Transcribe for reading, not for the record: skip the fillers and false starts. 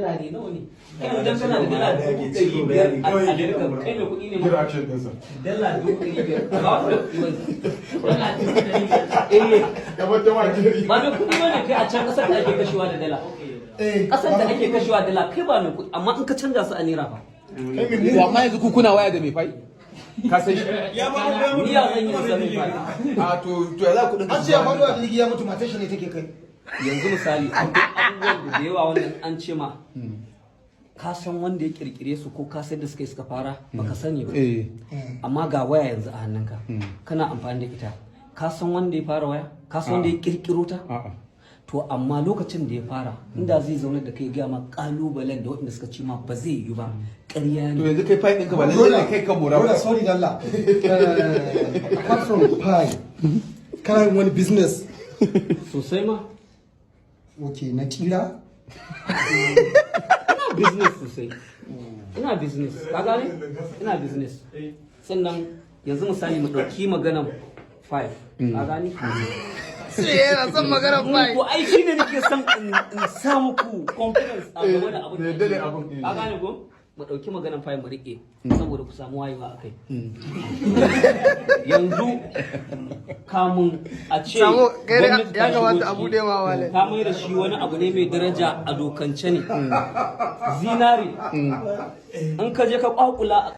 ne nawa ne kai dan kana da dala 500 a America kai ne kuɗi ne ma dala 500 ba da kuɗi bane kai a can kasar da ake kashewa da dala kasar da ake kashewa dala kai ba mai kuɗi amma in ka canza su a naira fa to amma yanzu ku kuna waya da mai fai ka san ya ba ni ya zan yi da mai fai a to ya za ku dinga an ce ya faɗo a jirgi ya mutu matar shi ne take kai yanzu misali abubuwan da yawa wannan an ce ma ka san wanda ya kirkire su ko ka san da suka fara baka sani ba amma ga waya yanzu a hannunka kana amfani da ita ka san wanda ya fara waya ka san wanda ya kirkiro ta to amma lokacin da ya fara inda zai zauna da kai ga ma kalubalen da waɗanda suka ce ma ba zai yi ba ƙarya ne to yanzu kai fai ɗinka ba lalle kai ka mora ba sorry dalla apart from pie kana yin wani business sosai ma okay na kira ina business sosai ina business ka gane ina business sannan yanzu misali mu ɗauki maganan 5 ka gane sai yana son magana bai ko ai shine nake son in sa muku confidence a game da abin ka gane ko mu dauki maganar fayin mu rike saboda ku samu wayewa akai yanzu kamun a ce ya kamata a bude ma wale ka mai da shi wani abu ne mai daraja a dokance ne zinari in ka je ka kwakula